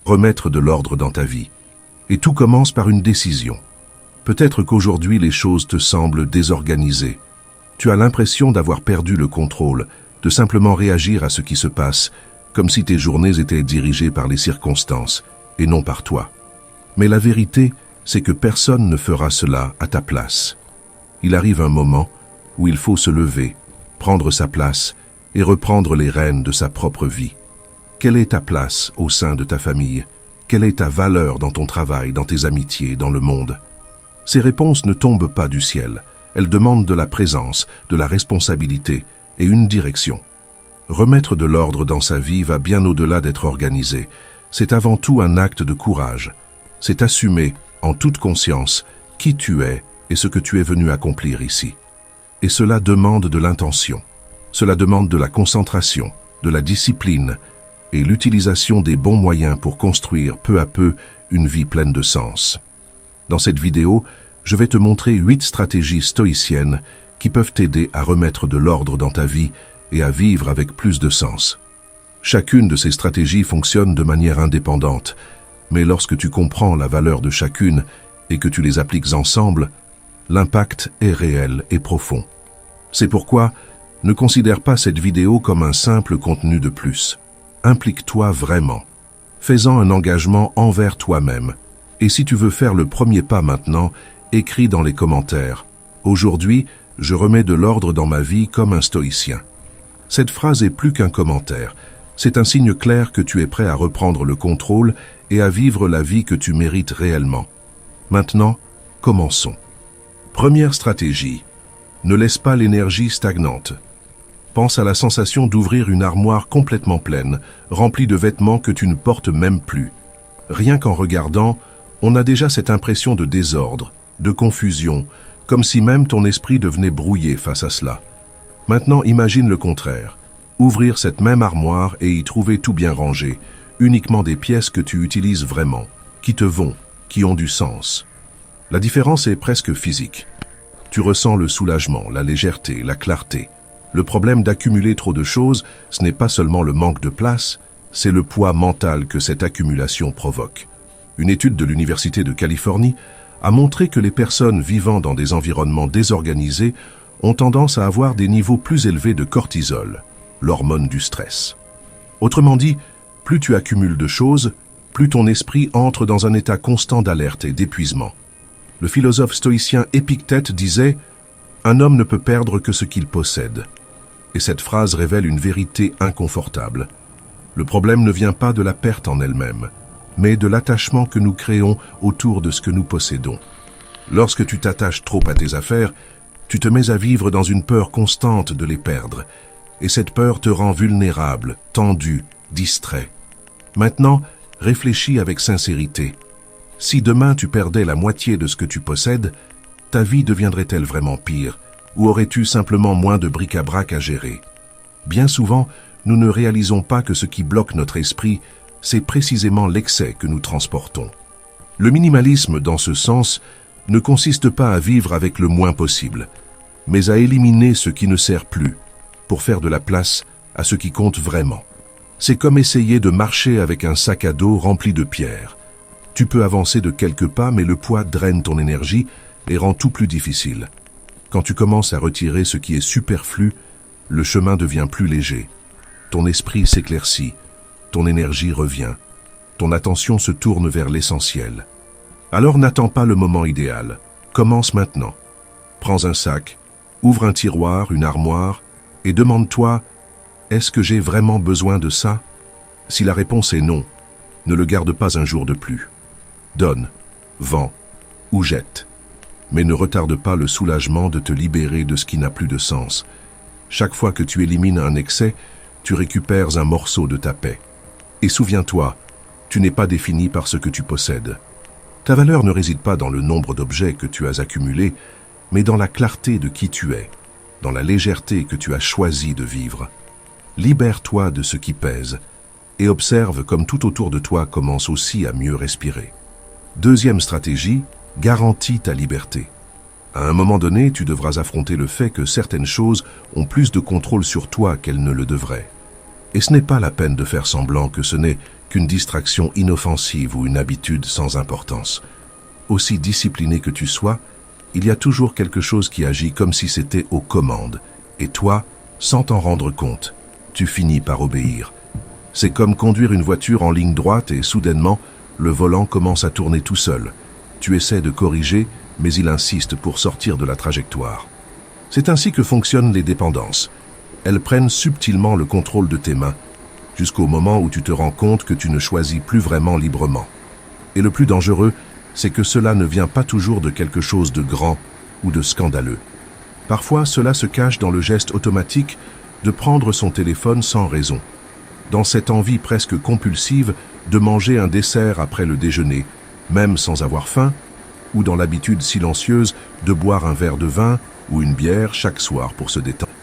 remettre de l'ordre dans ta vie. Et tout commence par une décision. Peut-être qu'aujourd'hui les choses te semblent désorganisées. Tu as l'impression d'avoir perdu le contrôle, de simplement réagir à ce qui se passe, comme si tes journées étaient dirigées par les circonstances, et non par toi. Mais la vérité, c'est que personne ne fera cela à ta place. Il arrive un moment où il faut se lever, prendre sa place et reprendre les rênes de sa propre vie. Quelle est ta place au sein de ta famille? Quelle est ta valeur dans ton travail, dans tes amitiés, dans le monde? Ces réponses ne tombent pas du ciel. Elles demandent de la présence, de la responsabilité et une direction. Remettre de l'ordre dans sa vie va bien au-delà d'être organisé. C'est avant tout un acte de courage. C'est assumer, en toute conscience, qui tu es et ce que tu es venu accomplir ici. Et cela demande de l'intention. Cela demande de la concentration, de la discipline et l'utilisation des bons moyens pour construire peu à peu une vie pleine de sens. Dans cette vidéo, je vais te montrer 8 stratégies stoïciennes qui peuvent t'aider à remettre de l'ordre dans ta vie et à vivre avec plus de sens. Chacune de ces stratégies fonctionne de manière indépendante, mais lorsque tu comprends la valeur de chacune et que tu les appliques ensemble, l'impact est réel et profond. C'est pourquoi, ne considère pas cette vidéo comme un simple contenu de plus. Implique-toi vraiment. Fais-en un engagement envers toi-même. Et si tu veux faire le premier pas maintenant, écris dans les commentaires « Aujourd'hui, je remets de l'ordre dans ma vie comme un stoïcien ». Cette phrase est plus qu'un commentaire. C'est un signe clair que tu es prêt à reprendre le contrôle et à vivre la vie que tu mérites réellement. Maintenant, commençons. Première stratégie. Ne laisse pas l'énergie stagnante. Pense à la sensation d'ouvrir une armoire complètement pleine, remplie de vêtements que tu ne portes même plus. Rien qu'en regardant, on a déjà cette impression de désordre, de confusion, comme si même ton esprit devenait brouillé face à cela. Maintenant, imagine le contraire. Ouvrir cette même armoire et y trouver tout bien rangé, uniquement des pièces que tu utilises vraiment, qui te vont, qui ont du sens. La différence est presque physique. Tu ressens le soulagement, la légèreté, la clarté. Le problème d'accumuler trop de choses, ce n'est pas seulement le manque de place, c'est le poids mental que cette accumulation provoque. Une étude de l'Université de Californie a montré que les personnes vivant dans des environnements désorganisés ont tendance à avoir des niveaux plus élevés de cortisol, l'hormone du stress. Autrement dit, plus tu accumules de choses, plus ton esprit entre dans un état constant d'alerte et d'épuisement. Le philosophe stoïcien Épictète disait « Un homme ne peut perdre que ce qu'il possède ». Et cette phrase révèle une vérité inconfortable. Le problème ne vient pas de la perte en elle-même, mais de l'attachement que nous créons autour de ce que nous possédons. Lorsque tu t'attaches trop à tes affaires, tu te mets à vivre dans une peur constante de les perdre, et cette peur te rend vulnérable, tendu, distrait. Maintenant, réfléchis avec sincérité. Si demain tu perdais la moitié de ce que tu possèdes, ta vie deviendrait-elle vraiment pire, ou aurais-tu simplement moins de bric-à-brac à gérer? Bien souvent, nous ne réalisons pas que ce qui bloque notre esprit, c'est précisément l'excès que nous transportons. Le minimalisme, dans ce sens, ne consiste pas à vivre avec le moins possible, mais à éliminer ce qui ne sert plus, pour faire de la place à ce qui compte vraiment. C'est comme essayer de marcher avec un sac à dos rempli de pierres. Tu peux avancer de quelques pas, mais le poids draine ton énergie et rend tout plus difficile. Quand tu commences à retirer ce qui est superflu, le chemin devient plus léger. Ton esprit s'éclaircit, ton énergie revient, ton attention se tourne vers l'essentiel. Alors n'attends pas le moment idéal, commence maintenant. Prends un sac, ouvre un tiroir, une armoire, et demande-toi « Est-ce que j'ai vraiment besoin de ça ?» Si la réponse est non, ne le garde pas un jour de plus. Donne, vends ou jette. Mais ne retarde pas le soulagement de te libérer de ce qui n'a plus de sens. Chaque fois que tu élimines un excès, tu récupères un morceau de ta paix. Et souviens-toi, tu n'es pas défini par ce que tu possèdes. Ta valeur ne réside pas dans le nombre d'objets que tu as accumulés, mais dans la clarté de qui tu es, dans la légèreté que tu as choisi de vivre. Libère-toi de ce qui pèse et observe comme tout autour de toi commence aussi à mieux respirer. Deuxième stratégie, garantis ta liberté. À un moment donné, tu devras affronter le fait que certaines choses ont plus de contrôle sur toi qu'elles ne le devraient. Et ce n'est pas la peine de faire semblant que ce n'est qu'une distraction inoffensive ou une habitude sans importance. Aussi discipliné que tu sois, il y a toujours quelque chose qui agit comme si c'était aux commandes. Et toi, sans t'en rendre compte, tu finis par obéir. C'est comme conduire une voiture en ligne droite et soudainement, le volant commence à tourner tout seul. Tu essaies de corriger, mais il insiste pour sortir de la trajectoire. C'est ainsi que fonctionnent les dépendances. Elles prennent subtilement le contrôle de tes mains, jusqu'au moment où tu te rends compte que tu ne choisis plus vraiment librement. Et le plus dangereux, c'est que cela ne vient pas toujours de quelque chose de grand ou de scandaleux. Parfois, cela se cache dans le geste automatique de prendre son téléphone sans raison, dans cette envie presque compulsive de manger un dessert après le déjeuner, même sans avoir faim, ou dans l'habitude silencieuse de boire un verre de vin ou une bière chaque soir pour se détendre.